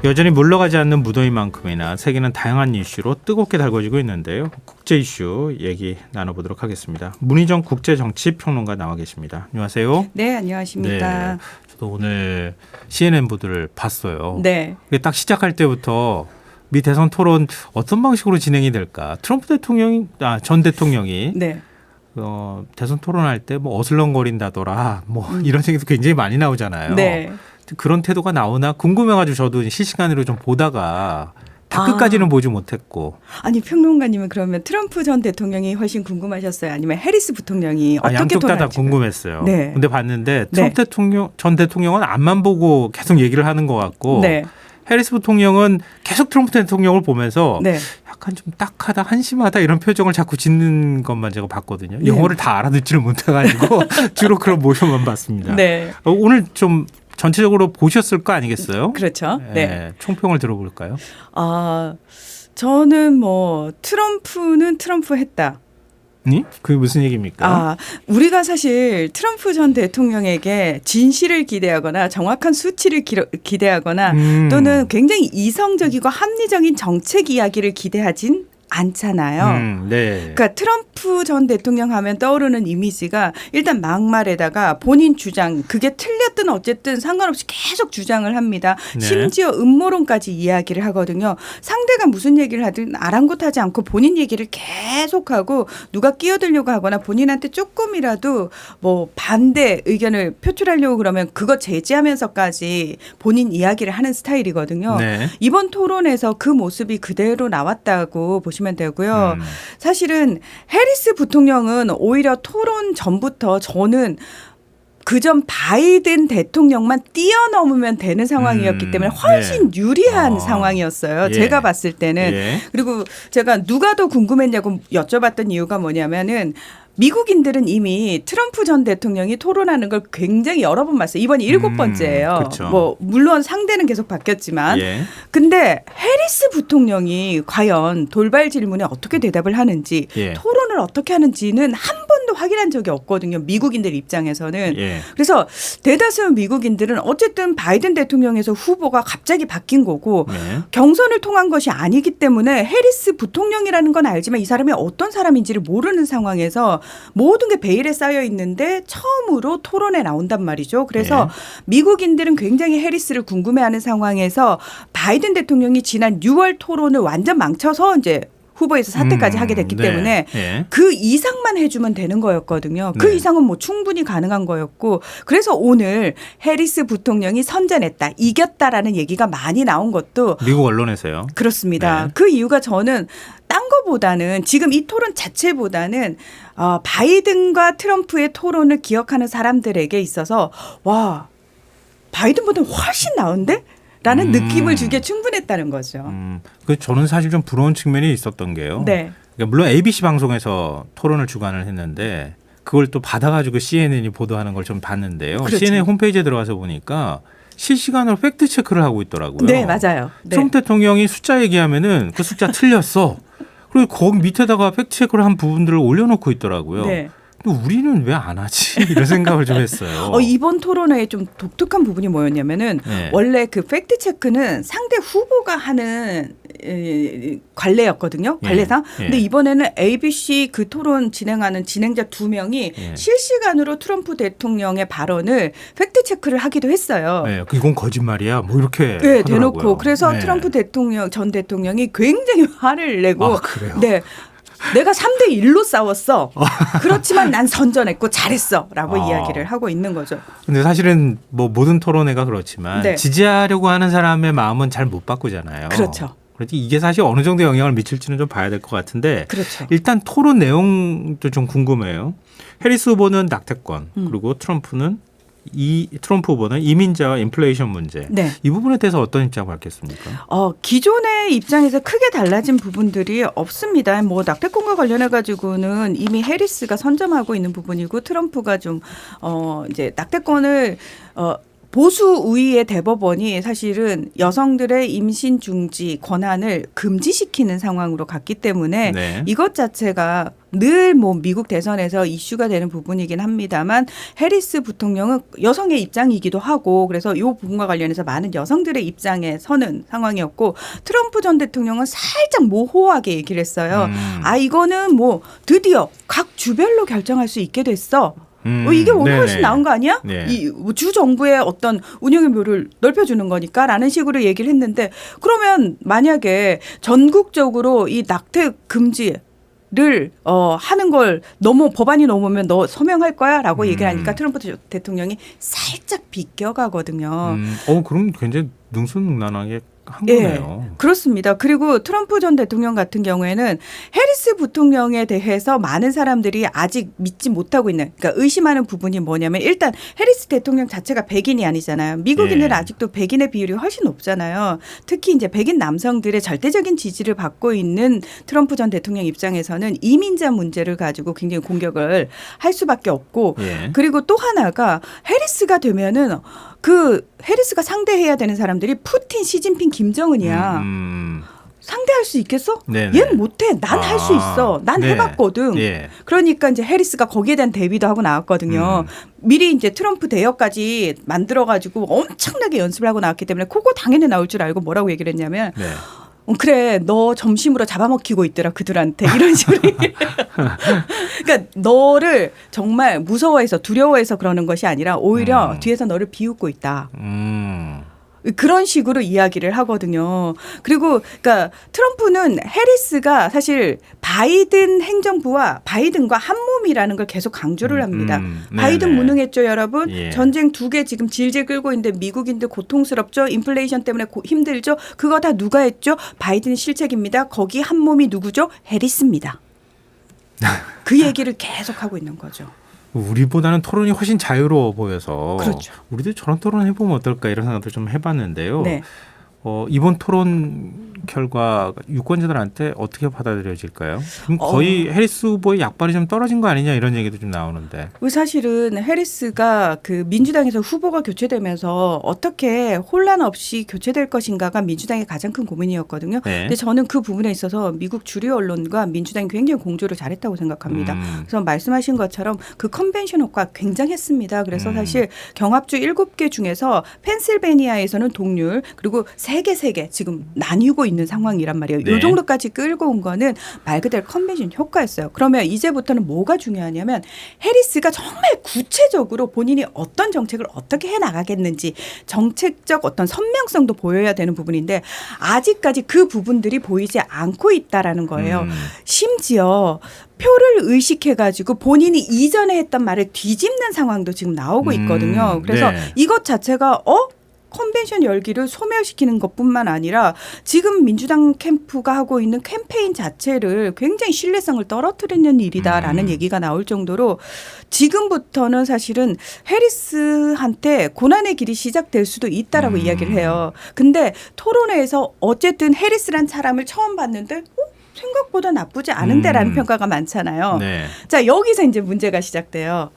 여전히 물러가지 않는 무더위만큼이나 세계는 다양한 이슈로 뜨겁게 달궈지고 있는데요. 국제 이슈 얘기 나눠보도록 하겠습니다. 문희정 국제정치평론가 나와 계십니다. 안녕하세요. 네, 안녕하십니까. 네, 저도 오늘 CNN 보도를 봤어요. 네. 딱 시작할 때부터 미 대선 토론 어떤 방식으로 진행이 될까? 트럼프 대통령이 전 대통령이 네. 대선 토론할 때 뭐 어슬렁거린다더라 뭐 이런 얘기도 굉장히 많이 나오잖아요. 네. 그런 태도가 나오나 궁금해가지고 저도 실시간으로 좀 보다가 다 끝까지는 보지 못했고. 아니 평론가님은 그러면 트럼프 전 대통령이 훨씬 궁금하셨어요? 아니면 해리스 부통령이 어떻게 양쪽 다 토론할지? 궁금했어요. 네. 근데 봤는데 네. 트럼프 전 대통령은 앞만 보고 계속 얘기를 하는 것 같고 네. 해리스 부통령은 계속 트럼프 대통령을 보면서 네. 약간 좀 딱하다 한심하다 이런 표정을 자꾸 짓는 것만 제가 봤거든요. 네. 영어를 다 알아듣지를 못해가지고 주로 그런 모션만 봤습니다. 네. 오늘 좀 전체적으로 보셨을 거 아니겠어요? 그렇죠. 네. 총평을 들어볼까요? 저는 뭐 트럼프는 트럼프 했다. 그게 무슨 얘기입니까? 우리가 사실 트럼프 전 대통령에게 진실을 기대하거나 정확한 수치를 기대하거나 또는 굉장히 이성적이고 합리적인 정책 이야기를 기대하진 않잖아요. 네. 그러니까 트럼프 전 대통령 하면 떠오르는 이미지가 일단 막말에다가 본인 주장 그게 틀렸든 어쨌든 상관없이 계속 주장을 합니다. 네. 심지어 음모론까지 이야기를 하거든요. 상대가 무슨 얘기를 하든 아랑곳하지 않고 본인 얘기를 계속하고 누가 끼어들려고 하거나 본인한테 조금이라도 뭐 반대 의견을 표출하려고 그러면 그거 제지하면서까지 본인 이야기를 하는 스타일이거든요. 네. 이번 토론에서 그 모습이 그대로 나왔다고 보시면 되고요. 사실은 해리스 부통령은 오히려 토론 전부터 저는 그전 바이든 대통령만 뛰어넘으면 되는 상황이었기 때문에 훨씬 유리한 상황이었어요. 예. 제가 봤을 때는. 예. 그리고 제가 누가 더 궁금했냐고 여쭤봤던 이유가 뭐냐면은 미국인들은 이미 트럼프 전 대통령이 토론하는 걸 굉장히 여러 번 봤어요. 이번이 7번째예요. 그렇죠. 뭐 물론 상대는 계속 바뀌었지만 예. 근데 해리스 부통령이 과연 돌발 질문에 어떻게 대답을 하는지 예. 토론을 어떻게 하는지는 한 번도 확인한 적이 없거든요. 미국인들 입장에서는. 예. 그래서 대다수 미국인들은 어쨌든 바이든 대통령에서 후보가 갑자기 바뀐 거고 네. 경선을 통한 것이 아니기 때문에 해리스 부통령이라는 건 알지만 이 사람이 어떤 사람인지를 모르는 상황에서 모든 게 베일에 쌓여 있는데 처음으로 토론에 나온단 말이죠. 그래서 네. 미국인들은 굉장히 해리스를 궁금해하는 상황에서 바이든 대통령이 지난 6월 토론을 완전 망쳐서 이제 후보에서 사퇴까지 하게 됐기 네. 때문에 예. 그 이상만 해주면 되는 거였거든요. 그 네. 이상은 뭐 충분히 가능한 거였고 그래서 오늘 해리스 부통령이 선전했다, 이겼다라는 얘기가 많이 나온 것도 미국 언론에서요. 그렇습니다. 네. 그 이유가 저는 딴 거보다는 지금 이 토론 자체보다는 바이든과 트럼프의 토론을 기억하는 사람들에게 있어서 와 바이든보다 훨씬 나은데? 라는 느낌을 주기에 충분했다는 거죠. 저는 사실 좀 부러운 측면이 있었던 게요. 네. 그러니까 물론 ABC 방송에서 토론을 주관을 했는데 그걸 또 받아가지고 CNN이 보도하는 걸 좀 봤는데요. 그렇죠. CNN 홈페이지에 들어가서 보니까 실시간으로 팩트 체크를 하고 있더라고요. 네, 맞아요. 네. 트럼프 대통령이 숫자 얘기하면은 그 숫자 틀렸어. 그리고 거기 밑에다가 팩트 체크를 한 부분들을 올려놓고 있더라고요. 네. 근데 우리는 왜 안 하지? 이런 생각을 좀 했어요. 이번 토론회의 좀 독특한 부분이 뭐였냐면은 네. 원래 그 팩트 체크는 상대 후보가 하는 관례였거든요. 관례상. 예. 근데 이번에는 ABC 그 토론 진행하는 진행자 2명이 예. 실시간으로 트럼프 대통령의 발언을 팩트 체크를 하기도 했어요. 네, 이건 거짓말이야. 뭐 이렇게 네, 하더라고요. 대놓고. 그래서 네. 트럼프 전 대통령이 굉장히 화를 내고 그래요? 네. 내가 3대 1로 싸웠어. 그렇지만 난 선전했고 잘했어. 라고 이야기를 하고 있는 거죠. 근데 사실은 뭐 모든 토론회가 그렇지만 네. 지지하려고 하는 사람의 마음은 잘 못 바꾸잖아요. 그렇죠. 그래서 이게 사실 어느 정도 영향을 미칠지는 좀 봐야 될 것 같은데 그렇죠. 일단 토론 내용도 좀 궁금해요. 해리스 후보는 낙태권 그리고 트럼프 후보는 이민자와 인플레이션 문제. 네. 이 부분에 대해서 어떤 입장을 밝혔습니까? 기존의 입장에서 크게 달라진 부분들이 없습니다. 뭐 낙태권과 관련해 가지고는 이미 해리스가 선점하고 있는 부분이고 트럼프가 좀 이제 낙태권을 보수 우위의 대법원이 사실은 여성들의 임신 중지 권한을 금지시키는 상황으로 갔기 때문에 네. 이것 자체가 늘 뭐 미국 대선에서 이슈가 되는 부분이긴 합니다만 해리스 부통령은 여성의 입장이기도 하고 그래서 이 부분과 관련해서 많은 여성들의 입장에 서는 상황이었고 트럼프 전 대통령은 살짝 모호하게 얘기를 했어요. 이거는 뭐 드디어 각 주별로 결정할 수 있게 됐어. 이게 오늘 훨씬 나은 거 아니야? 네. 이 주 정부의 어떤 운영의 묘를 넓혀주는 거니까라는 식으로 얘기를 했는데 그러면 만약에 전국적으로 이 낙태 금지를 하는 걸 법안이 넘으면 너 서명할 거야라고 얘기를 하니까 트럼프 대통령이 살짝 비껴가거든요. 그럼 굉장히 능수능란하게 한 예, 거네요. 그렇습니다. 그리고 트럼프 전 대통령 같은 경우에는 해리스 부통령에 대해서 많은 사람들이 아직 믿지 못하고 있는, 그러니까 의심하는 부분이 뭐냐면 일단 해리스 대통령 자체가 백인이 아니잖아요. 미국인은 예. 아직도 백인의 비율이 훨씬 높잖아요. 특히 이제 백인 남성들의 절대적인 지지를 받고 있는 트럼프 전 대통령 입장에서는 이민자 문제를 가지고 굉장히 공격을 할 수밖에 없고 예. 그리고 또 하나가 해리스가 되면은 그 해리스가 상대해야 되는 사람들이 푸틴, 시진핑, 김정은이야. 상대할 수 있겠어? 네네. 얘는 못해. 난 할 수 있어. 난 네. 해봤거든. 예. 그러니까 이제 해리스가 거기에 대한 대비도 하고 나왔거든요. 미리 이제 트럼프 대여까지 만들어가지고 엄청나게 연습을 하고 나왔기 때문에 그거 당연히 나올 줄 알고 뭐라고 얘기를 했냐면 네. 그래 너 점심으로 잡아먹히고 있더라 그들한테 이런 식으로 그러니까 너를 정말 무서워해서 두려워해서 그러는 것이 아니라 오히려 뒤에서 너를 비웃고 있다. 그런 식으로 이야기를 하거든요. 그리고 그러니까 트럼프는 해리스가 사실 바이든 행정부와 바이든과 한 몸이라는 걸 계속 강조를 합니다. 바이든 네네. 무능했죠, 여러분. 예. 전쟁 2개 지금 질질 끌고 있는데 미국인들 고통스럽죠. 인플레이션 때문에 힘들죠. 그거 다 누가 했죠? 바이든 실책입니다. 거기 한 몸이 누구죠? 해리스입니다. 그 얘기를 계속 하고 있는 거죠. 우리보다는 토론이 훨씬 자유로워 보여서 그렇죠. 우리도 저런 토론 해보면 어떨까 이런 생각도 좀 해봤는데요. 네. 이번 토론 결과 유권자들한테 어떻게 받아들여질까요? 그럼 거의 해리스 후보의 약발이 좀 떨어진 거 아니냐 이런 얘기도 좀 나오는데. 사실은 해리스가 그 민주당에서 후보가 교체되면서 어떻게 혼란 없이 교체될 것인가가 민주당의 가장 큰 고민이었거든요. 네. 근데 저는 그 부분에 있어서 미국 주류 언론과 민주당이 굉장히 공조를 잘했다고 생각합니다. 그래서 말씀하신 것처럼 그 컨벤션 효과 굉장했습니다. 그래서 사실 경합주 7개 중에서 펜실베니아에서는 동률 그리고 3개 지금 나뉘고 있는 상황이란 말이에요. 네. 이 정도까지 끌고 온 거는 말 그대로 컨벤션 효과였어요. 그러면 이제부터는 뭐가 중요하냐면 해리스가 정말 구체적으로 본인이 어떤 정책을 어떻게 해나가겠는지 정책적 어떤 선명성도 보여야 되는 부분인데 아직까지 그 부분들이 보이지 않고 있다라는 거예요. 심지어 표를 의식해가지고 본인이 이전에 했던 말을 뒤집는 상황도 지금 나오고 있거든요. 그래서 네. 이것 자체가 컨벤션 열기를 소멸시키는 것뿐만 아니라 지금 민주당 캠프가 하고 있는 캠페인 자체를 굉장히 신뢰성을 떨어뜨리는 일이다라는 얘기가 나올 정도로 지금부터는 사실은 해리스한테 고난의 길이 시작될 수도 있다라고 이야기를 해요. 근데 토론회에서 어쨌든 해리스란 사람을 처음 봤는데 생각보다 나쁘지 않은데라는 평가가 많잖아요. 네. 자, 여기서 이제 문제가 시작돼요.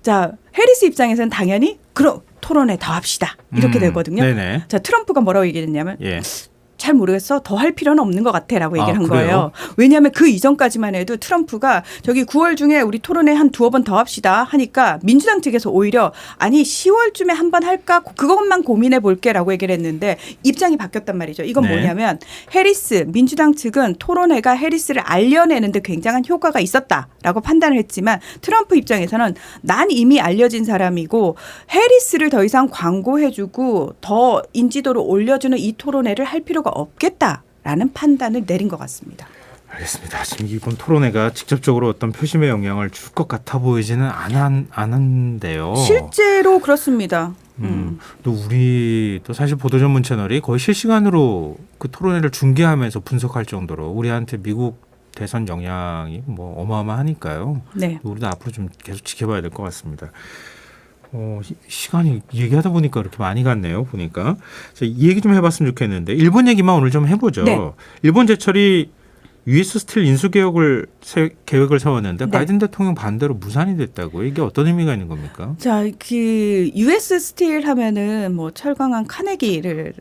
자, 해리스 입장에서는 당연히 그럼 토론회 더 합시다. 이렇게 되거든요. 네네. 자, 트럼프가 뭐라고 얘기했냐면 예. 잘 모르겠어. 더 할 필요는 없는 것 같아라고 얘기를 한 그래요? 거예요. 왜냐하면 그 이전까지만 해도 트럼프가 저기 9월 중에 우리 토론회 한 2번 더 합시다 하니까 민주당 측에서 오히려 아니 10월쯤에 한번 할까 그것만 고민해 볼게라고 얘기를 했는데 입장이 바뀌었단 말이죠. 이건 네. 뭐냐면 해리스 민주당 측은 토론회가 해리스를 알려내는데 굉장한 효과가 있었다라고 판단을 했지만 트럼프 입장에서는 난 이미 알려진 사람이고 해리스를 더 이상 광고해주고 더 인지도를 올려주는 이 토론회를 할 필요가 없겠다라는 판단을 내린 것 같습니다. 알겠습니다. 지금 이번 토론회가 직접적으로 어떤 표심에 영향을 줄 것 같아 보이지는 않은데요. 실제로 그렇습니다. 또 우리 또 사실 보도 전문 채널이 거의 실시간으로 그 토론회를 중계하면서 분석할 정도로 우리한테 미국 대선 영향이 뭐 어마어마하니까요. 네. 우리도 앞으로 좀 계속 지켜봐야 될 것 같습니다. 시간이 얘기하다 보니까 그렇게 많이 갔네요. 보니까 자, 이 얘기 좀 해봤으면 좋겠는데 일본 얘기만 오늘 좀 해보죠. 네. 일본 제철이 US 스틸 인수 계획을 세웠는데 네. 바이든 대통령 반대로 무산이 됐다고. 이게 어떤 의미가 있는 겁니까? 자, 그 US 스틸 하면은 뭐 철강한 카네기를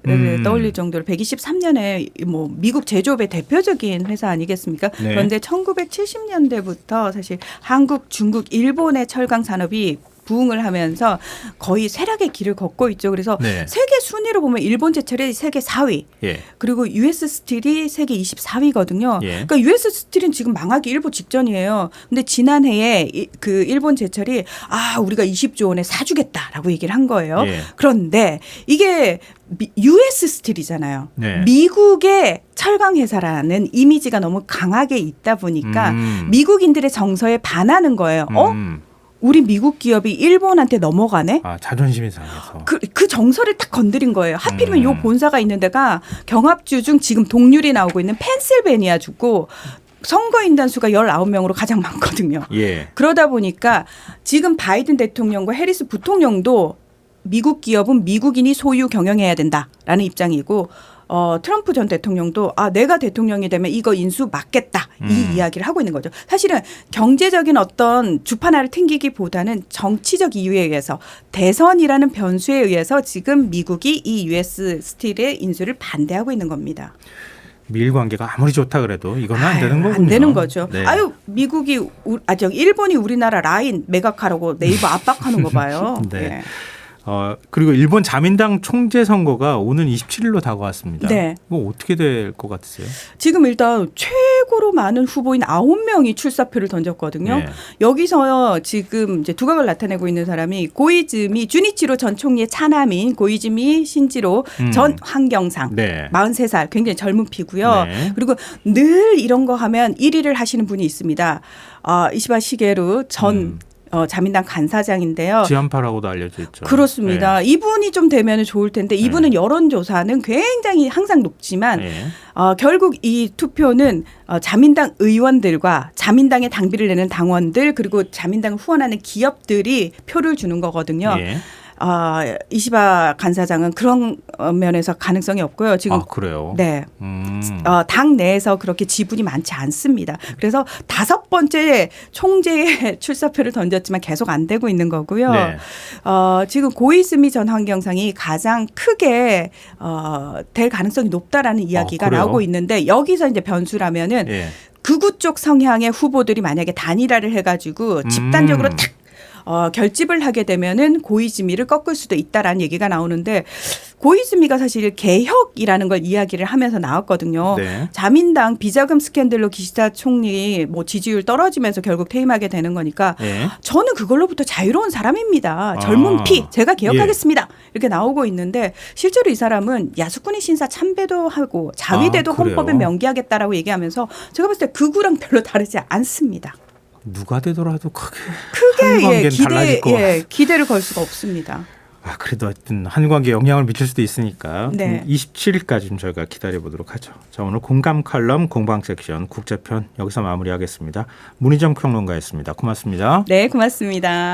떠올릴 정도로 123년에 뭐 미국 제조업의 대표적인 회사 아니겠습니까? 네. 그런데 1970년대부터 사실 한국, 중국, 일본의 철강 산업이 부흥을 하면서 거의 쇠락의 길을 걷고 있죠. 그래서 네. 세계 순위로 보면 일본 제철이 세계 4위. 예. 그리고 US 스틸이 세계 24위거든요. 예. 그러니까 US 스틸은 지금 망하기 일보 직전이에요. 근데 지난해에 그 일본 제철이 우리가 20조 원에 사주겠다라고 얘기를 한 거예요. 예. 그런데 이게 US 스틸이잖아요. 네. 미국의 철강 회사라는 이미지가 너무 강하게 있다 보니까 미국인들의 정서에 반하는 거예요. 우리 미국 기업이 일본한테 넘어가네? 자존심이 상해서. 그 정서를 딱 건드린 거예요. 하필이면 요 본사가 있는 데가 경합주 중 지금 동률이 나오고 있는 펜실베니아 주고 선거인단 수가 19명으로 가장 많거든요. 예. 그러다 보니까 지금 바이든 대통령과 해리스 부통령도 미국 기업은 미국인이 소유 경영해야 된다라는 입장이고 트럼프 전 대통령도 내가 대통령이 되면 이거 인수 막겠다 이 이야기를 하고 있는 거죠. 사실은 경제적인 어떤 주판화를 튕기기보다는 정치적 이유에 의해서 대선이라는 변수에 의해서 지금 미국이 이 US 스틸의 인수를 반대하고 있는 겁니다. 미일 관계가 아무리 좋다 그래도 이거는 안 되는 거군요. 안 되는 거죠. 네. 미국이 일본이 우리나라 라인 매각하라고 네이버 압박하는 거 봐요. 네. 네. 그리고 일본 자민당 총재 선거가 오는 27일로 다가왔습니다. 네. 이거 어떻게 될 것 같으세요? 지금 일단 최고로 많은 후보인 9명이 출사표를 던졌거든요. 네. 여기서 지금 이제 두각을 나타내고 있는 사람이 고이즈미 주니치로 전 총리의 차남인 고이즈미 신지로 전 환경상 네. 43살 굉장히 젊은 피고요. 네. 그리고 늘 이런 거 하면 1위를 하시는 분이 있습니다. 이시바 시게루 전 자민당 간사장인데요. 지한파라고도 알려져 있죠. 그렇습니다. 네. 이분이 좀 되면 좋을 텐데 이분은 여론조사는 굉장히 항상 높지만 네. 결국 이 투표는 자민당 의원들과 자민당에 당비를 내는 당원들 그리고 자민당을 후원하는 기업들이 표를 주는 거거든요. 예. 이시바 간사장은 그런 면에서 가능성이 없고요. 지금 그래요? 네. 당 내에서 그렇게 지분이 많지 않습니다. 그래서 5번째 총재의 출사표를 던졌지만 계속 안 되고 있는 거고요. 네. 지금 고이즈미 전 환경상이 가장 크게 될 가능성이 높다라는 이야기가 그래요? 나오고 있는데 여기서 이제 변수라면은 예. 극우 쪽 성향의 후보들이 만약에 단일화를 해가지고 집단적으로 탁 결집을 하게 되면은 고이즈미를 꺾을 수도 있다라는 얘기가 나오는데 고이즈미가 사실 개혁이라는 걸 이야기를 하면서 나왔거든요. 네. 자민당 비자금 스캔들로 기시다 총리 뭐 지지율 떨어지면서 결국 퇴임하게 되는 거니까 예. 저는 그걸로부터 자유로운 사람입니다. 젊은 피 제가 개혁하겠습니다. 이렇게 나오고 있는데 실제로 이 사람은 야스쿠니 신사 참배도 하고 자위대도 그래요? 헌법에 명기하겠다라고 얘기하면서 제가 봤을 때 극우랑 별로 다르지 않습니다. 누가 되더라도 크게 한일 관계는 달라질 것 같아요. 기대를 걸 수가 없습니다. 그래도 하여튼 한일 관계에 영향을 미칠 수도 있으니까 네. 27일까지 좀 저희가 기다려보도록 하죠. 자, 오늘 공감 칼럼 공방 섹션 국제편 여기서 마무리하겠습니다. 문희정 평론가였습니다. 고맙습니다. 네, 고맙습니다.